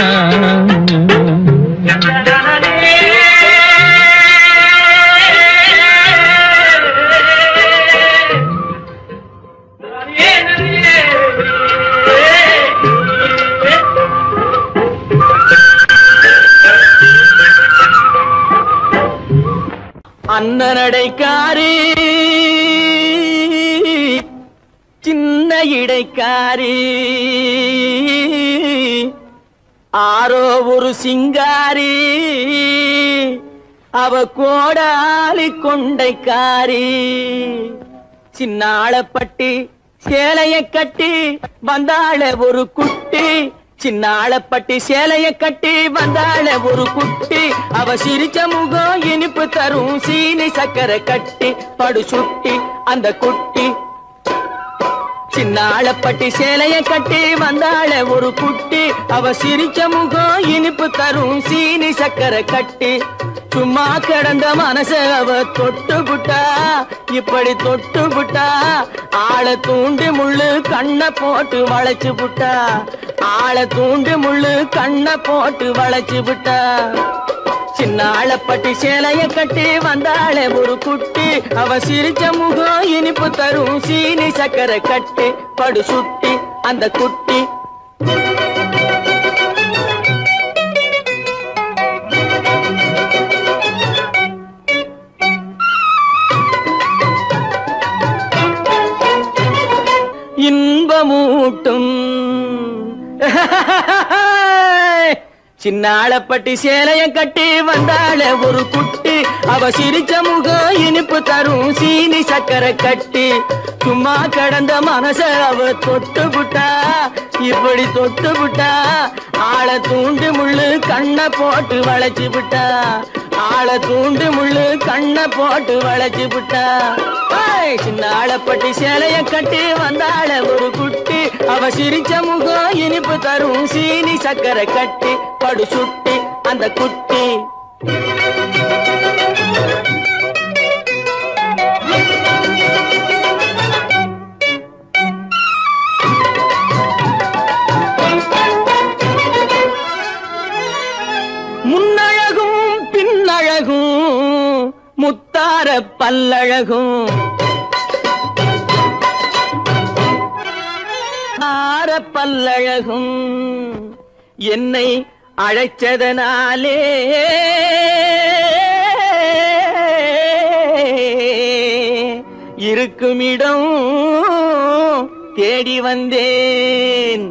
கடைக்காரி சின்ன இடைக்காரி ஆரோ ஒரு சிங்காரி அவ கோடாலி கொண்டைக்காரி சின்னாளப்பட்டி சேலைய கட்டி வந்தாள ஒரு குட்டி சின்னாளப்பட்டி சேலைய கட்டி வந்தாள ஒரு குட்டி அவ சிரிச்ச முகம் இனிப்பு தரும் சீனி சக்கரை கட்டி படு சுட்டி அந்த குட்டி சின்னாளப்பட்டி சேலைய கட்டி வந்தாள ஒரு குட்டி அவ சிரிச்ச முகம் இனிப்பு தரும் சீனி சக்கரை கட்டி சும்மா கிடந்த மனச அவ தொட்டு புட்டா இப்படி தொட்டு புட்டா ஆளை தூண்டி முள்ளு கண்ணை போட்டு வளைச்சு புட்டா ஆளை தூண்டி முள்ளு கண்ணை போட்டு வளைச்சு புட்டா சின்னாளப்பட்டி சேலைய கட்டி வந்தாளே ஒரு குட்டி அவ சிரிச்ச முகம் இனிப்பு தரும் சீனி சக்கரை கட்டி படு சுட்டி அந்த குட்டி இன்பமூட்டும் சின்னாளப்பட்டி சேலைய கட்டி வந்தாள ஒரு குட்டி அவ சிரிச்ச முகம் இனிப்பு தரும் சீனி சக்கரை கட்டி சும்மா கடந்த மனச அவ தொட்டு புட்டா இப்படி தொட்டு புட்டா ஆளை தூண்டு முள்ளு கண்ணை போட்டு வளைச்சு புட்டா ஆளை தூண்டு முள்ளு கண்ணை போட்டு வளைச்சு புட்டா சின்னாளப்பட்டி சேலைய கட்டி வந்தாள ஒரு குட்டி அவ சிரிச்ச முகம் இனிப்பு தரும் சீனி சக்கரை கட்டி படு சுட்டி அந்த குட்டி முன்னழகும் பின்னழகும் முத்தார பல்லழகும் ஆர பல்லழகும் என்னை அழைச்சதனாலே இருக்குமிடம் தேடி வந்தேன்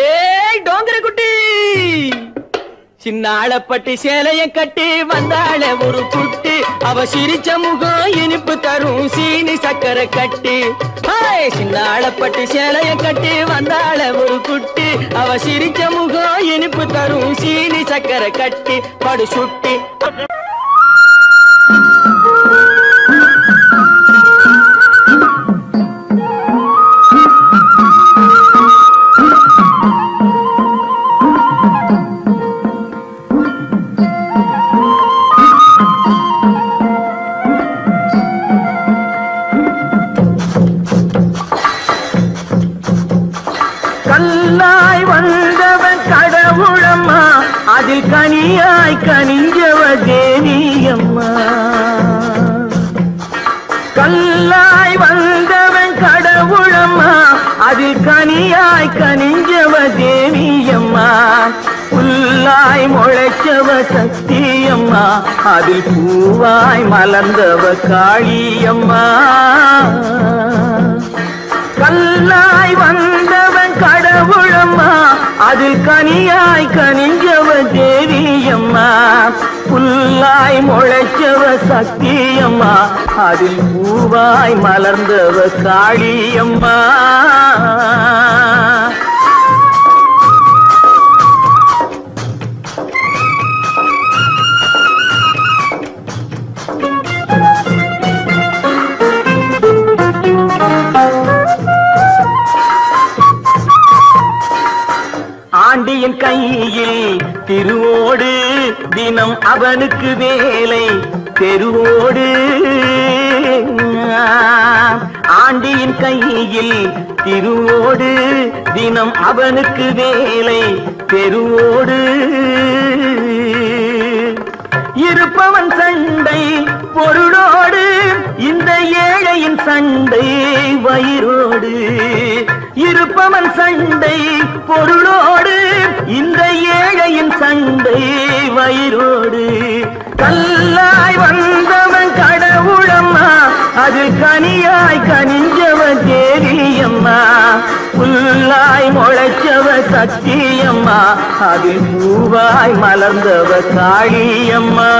ஏய் டோங்கர குட்டி சின்னாளப்பட்டி சேலைய கட்டி வந்தாள ஒரு குட்டி அவ சிரிச்ச முகம் இனிப்பு தரும் சீனி சக்கரை கட்டி சின்னாளப்பட்டி சேலைய கட்டி வந்தாள ஒரு குட்டி அவ சிரிச்ச முகம் இனிப்பு தரும் சீனி சக்கரை கட்டி படு சுட்டி கல்லாய் வந்தவன் கடவுளம்மா அதில் கனியாய் கனிஞ்சவ தேவியம்மா கல்லாய் வந்தவன் கடவுளம்மா அதில் கனியாய் கனிஞ்சவ தேவியம்மா புல்லாய் முளைச்சவ சக்தியம்மா அதில் பூவாய் மலர்ந்தவ காளியம்மா கல்லாய் வந்தவன் கடவுளம்மா அதில் கனியாய் கனிஞ்சவ தேவியம்மா புல்லாய் முளைச்சவ சக்தியம்மா அதில் பூவாய் மலர்ந்தவ காளியம்மா ஆண்டியின் கையில் திருவோடு தினம் அவனுக்கு வேலை தெருவோடு ஆண்டியின் கையில் திருவோடு தினம் அவனுக்கு வேலை தெருவோடு இருப்பவன் சண்டை பொருளோடு இந்த ஏழையின் சண்டை வயிறோடு இருப்பவன் சண்டை பொருளோடு இந்த ஏழையின் சண்டை வயிறோடு கல்லாய் வந்தவன் கடவுள அது கனியாய் கனிஞ்சவ தேவியம்மா, புல்லாய் முளைச்சவ சக்தியம்மா, அது பூவாய் மலர்ந்தவ காளியம்மா.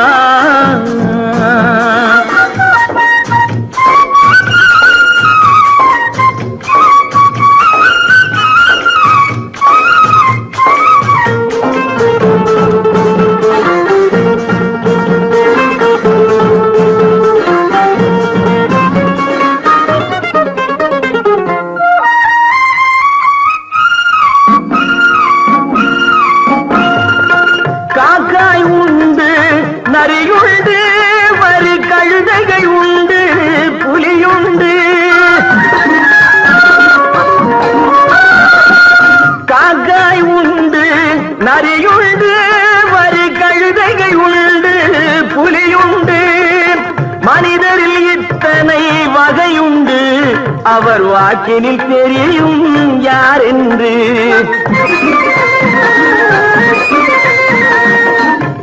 அவர் வாக்கினில் தெரியும் யார் என்று.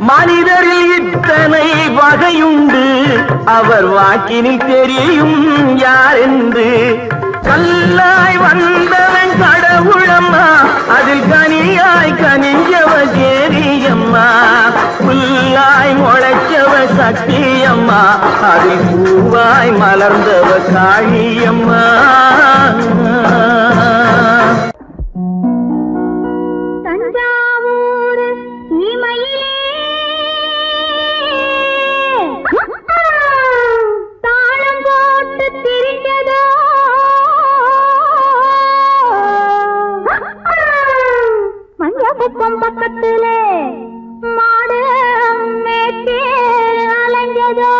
மனிதரில் இத்தனை வகையுண்டு, அவர் வாக்கினில் தெரியும் யார் என்று. கல்லாய் வந்தவன் கடவுளம்மா, அதில் கனியாய் கனிஞ்சவ தேவியம்மா, புல்லாய் முளைச்சவ சக்தியம்மா, அதில் பூவாய் மலர்ந்தவ காளியம்மா. தஞ்சாவூர் சீமையிலே தாளம் போட்டு திரிந்ததோ மஞ்சக்குப்பம் பக்கத்திலே மாடு மேற்கே அலைஞ்சதோ.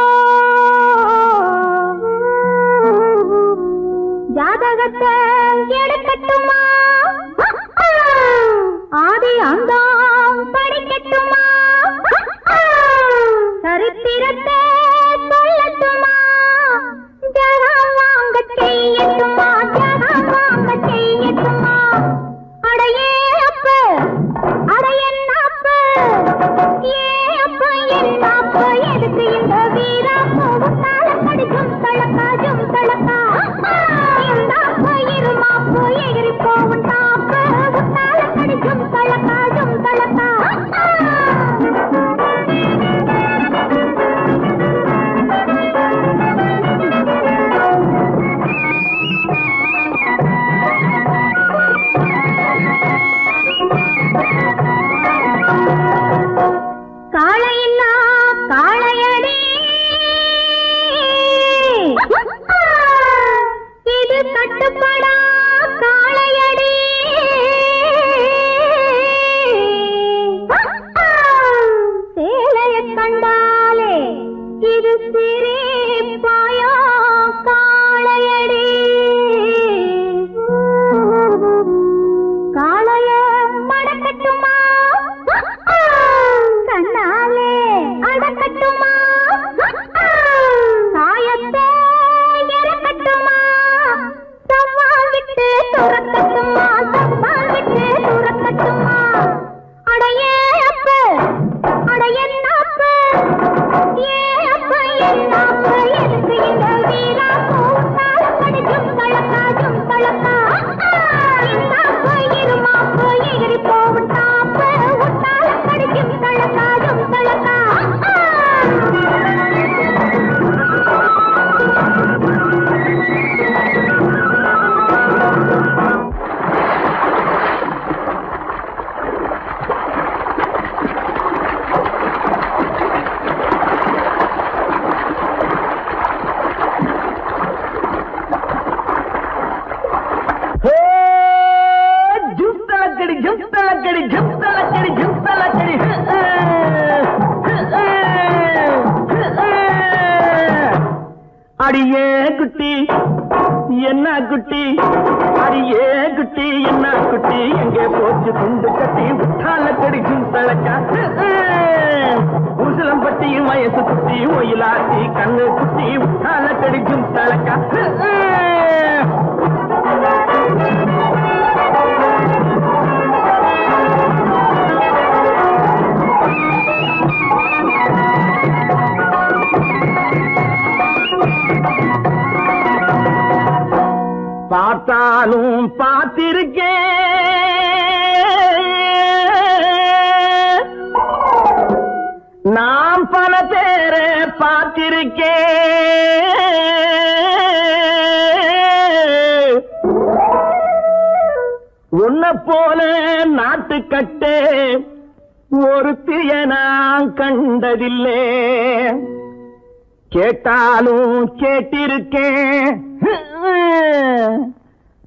ஜாதகத்தை எடுக்கட்டுமா, ஆதி அந்தம் படிக்கட்டுமா, சரித்திரத்தை சொல்லட்டுமா, ஜகம் வாங்க செய்யட்டுமா, ஜகம் வாங்க செய்யட்டுமா. அடையே அப்ப அடையன்னாப்பு, ஏ அப்ப என்னாப்பு, எதுக்கு இந்த வீராப்பு, உத்தால கடிக்கும் தளக்காஜும் தளக்கா, இந்தாப்பு இருமாப்பு எகிரி போவும் தாப்பு, உத்தால கடிக்கும் தளக்காஜும் தளக்கா. காளையின்னா காளையடி, இது கட்டுப்படா காளையடி. சேலைய கண்டாலே இது சிரிப்பாயா காளையடி. காளைய மடக்கட்டுமா, கண்ணாலே அடக்கட்டுமா, சாயத்தை இறக்கட்டுமா, சம்மா விட்டு துறக்கட்டுமா, சம்மா விட்டு துறக்கட்டுமா. அடையே அப்ப அடையன்னாப்பு, ஏ அப்ப என்னாப்பு, எதுக்கு இந்த வீராப்பு, உத்தால கடிக்கும் தளக்காஜும் தளக்கா, இன்னாப்பு இருமாப்பு எகிரி போவும் தாப்பு, உத்தால கடிக்கும் தளக்காஜும் தளக்கா. ஜும்தலக்கடி ஜும்தலக்கடி ஜும்தலக்கடி ஜும்தலக்கடி. அடியே குட்டி என்ன குட்டி, அடியே குட்டி என்ன குட்டி, எங்கே போச்சு துண்டு கட்டி, உற்றால கடிக்கும் தளக்கா. உசிலம்பட்டியும் வயசு குட்டி, ஒயிலாட்டி கண்ணு குட்டி, உற்றால கடிக்கும் தளக்கா. பார்த்தாலும் பார்த்திருக்கேன், நான் பல பேரை பார்த்திருக்கேன். உன்னை போல நாட்டுக்கட்டே ஒருத்திய நான் கண்டதில்லை, கேட்டாலும் கேட்டிருக்கேன்,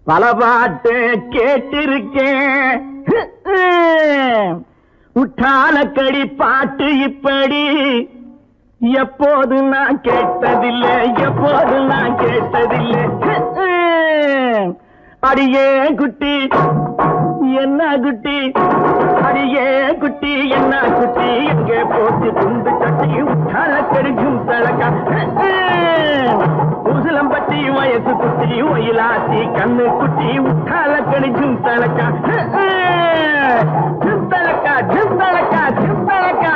பல பாட்டு கேட்டிருக்கேன். உற்றாலக்கடி பாட்டு இப்படி எப்போது நான் கேட்டதில்லை, எப்போது நான் கேட்டதில்லை. அடியே குட்டி என்ன குட்டி, அடியே குட்டி என்ன குட்டி, எங்கே போட்டு துண்டு கட்டி உற்றாலக்கடி தலக்கா உசிலம்பட்டி வயசு குட்டி ஒயிலாத்தி கண்ணு குட்டி உற்றாலக்கடி தலக்கா தலக்கா தலக்கா தலக்கா.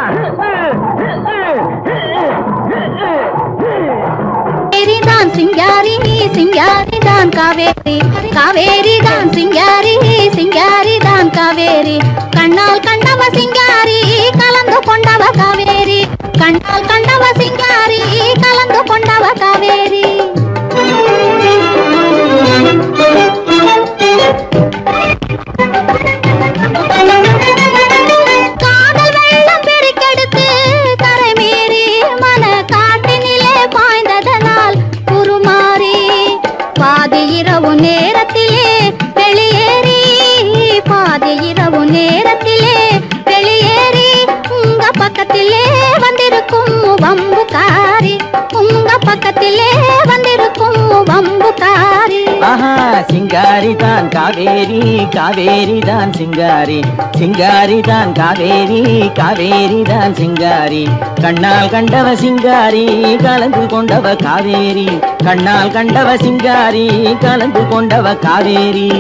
தான் சிங்காரி சிங்காரி தான் காவேரி, காவேரி தான் சிங்காரி சிங்காரி தான் காவேரி, கண்ணால் கண்டவ சிங்காரி கலந்து கொண்டவ காவேரி, கண்ணால் கண்டவ சிங்காரி கலந்து கொண்டவ காவேரி. காதல் வெள்ளம் பெருக்கெடுத்து கரை மீறி மன காட்டினிலே பாய்ந்ததனால் உருமாறி பாதி இரவு நேரத்திலே வெளியேறி, பாதி இரவு நேரத்திலே வெளியேறி உங்க பக்கத்திலே வந்திருக்கும் வம்புக்காரி, உங்க பக்கத்திலே வந்திருக்கும் வம்புக்காரி. ஆஹா சிங்காரி தான் காவேரி, காவேரி தான் சிங்காரி, சிங்காரி தான் காவேரி, காவேரி தான் சிங்காரி, கண்ணால் கண்டவ சிங்காரி கலந்து கொண்டவ காவேரி, கண்ணால் கண்டவ சிங்காரி கலந்து கொண்டவ காவேரி.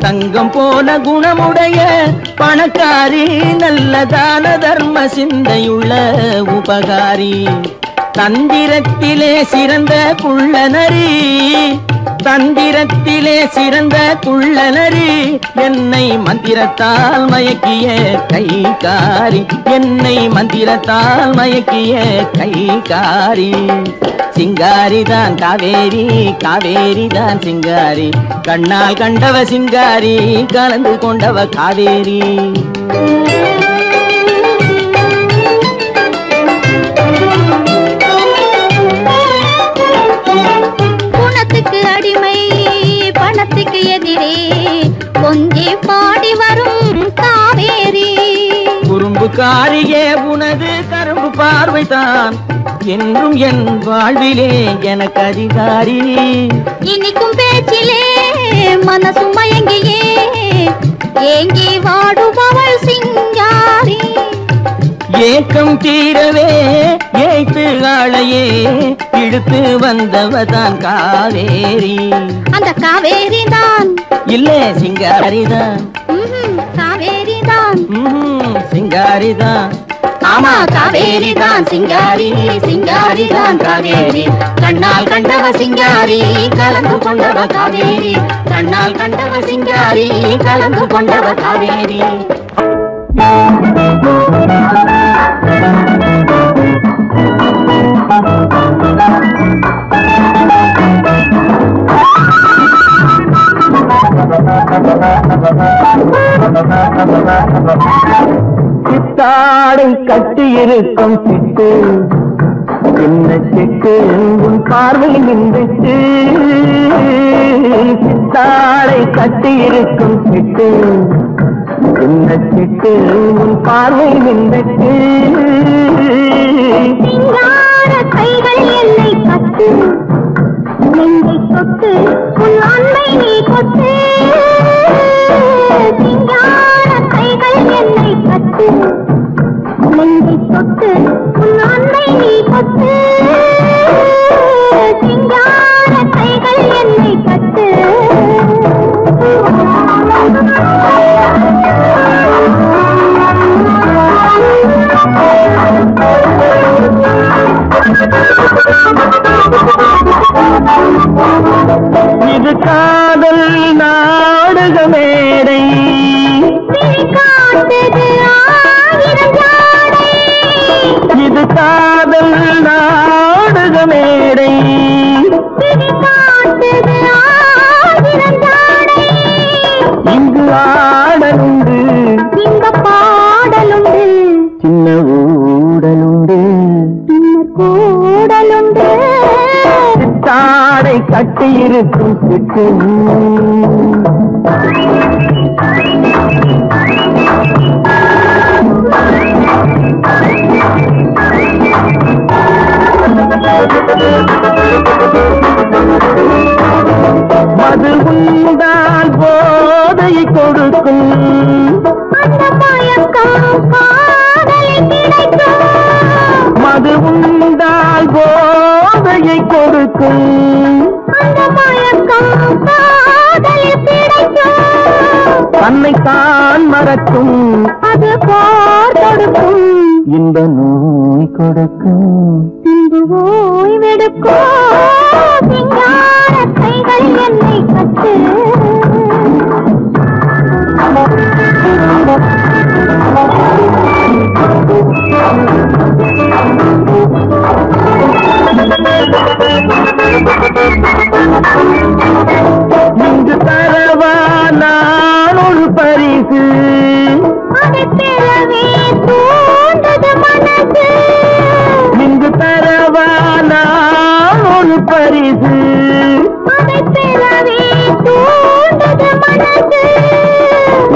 தங்கம் போல குணமுடைய பணக்காரி, நல்ல தான தர்ம சிந்தையுள்ள உபகாரி, தந்திரத்திலே சிறந்த குள்ளநரி, தந்திரத்திலே சிறந்த குள்ளநரி, என்னை மந்திரத்தால் மயக்கிய கைகாரி, என்னை மந்திரத்தால் மயக்கிய கைகாரி. சிங்காரி தான் காவேரி, காவேரி தான் சிங்காரி, கண்ணால் கண்டவ சிங்காரி கலந்து கொண்டவ காவேரி. குணத்துக்கு அடிமை பணத்துக்கு எதிரே கொஞ்சி பாடி வரும் காவேரி, குறும்புக்காரியே உனது கரும்பு பார்வைதான் என்றும் என் வாழ்விலே எனக்கு அதிகாரி, இனிக்கும் பேச்சிலே மனசு மயங்கியே ஏங்கி வாடுபவள் சிங்காரி, ஏக்கம் தீரவே ஏய்த்து ஆளையே இழுத்து வந்தவதான் காவேரி, அந்த காவேரி தான் இல்லே சிங்காரிதான், காவேரி தான் சிங்காரிதான். ஆமா காவேரி தான் சிங்காரி, சிங்காரி தான் காவேரி, கண்ணால் கண்டவ சிங்காரி கலந்து கொண்டவ காவேரி, கண்ணால் கண்டவ சிங்காரி கலந்து கொண்டவ காவேரி. சித்தாடை கட்டி இருக்கும் சிட்டு, என்ன சிட்டு உன் பார்வை நின்றுட்டு, சித்தாடை கட்டி இருக்கும் சிட்டு, என்ன சிட்டு உன் பார்வை நின்றுட்டு, சிங்கார கைகள் என்னை கட்டு, நெஞ்சை தொட்டு உன் அன்பை நீ கொட்டு, சிங்கார கைகள் என்னை கட்டு, நெஞ்சை தொட்டு உன் அன்பை நீ கொட்டு, சிங்கார கைகள் என்னை கட்டு. காட்டுது ஆயிரம் ஜாடை. இது காதல் நாடக மேடை. விழி காட்டுது ஆயிரம் ஜாடை. இங்கு ஆடலுண்டு இந்த பாடலுண்டு சின்ன ஊடலுண்டு சின்ன கூடலுண்டு. சித்தாடை கட்டியிருக்கும் சிட்டு மது உண்டால் போதையை கொடுக்கும். அந்த மயக்கம் காதலில் கிடைக்கும். மது உண்டால் போதையை கொடுக்கும். அந்த மயக்கம் காதலில் கிடைக்கும். தன்னைத்தான் மறக்கும். அது போர் கொடுக்கும். இந்த நோய் கொடுக்கும். பின்பு ஓய்வெடுக்கும். சிங்கார கைகள் என்னை கட்டு. இங்கு தரவா நான் ஒரு பரிசு. அதை பெறவே தூண்டது மனசு. இங்கு தரவா நான் ஒரு பரிசு. அதை பெறவே தூண்டது மனசு.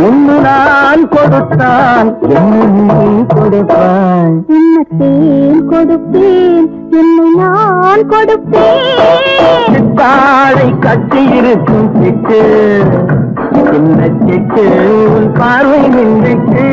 ஒன்று நான் கொடுத்தான் என்ன நீ கொடுப்பாய். என்னத்தேன் கொடுப்பேன் என்னை நான் கொடுப்பேன். சித்தாடை கட்டியிருக்கும் சிட்டு சின்ன சிட்டு உன் பார்வை நின்றுட்டு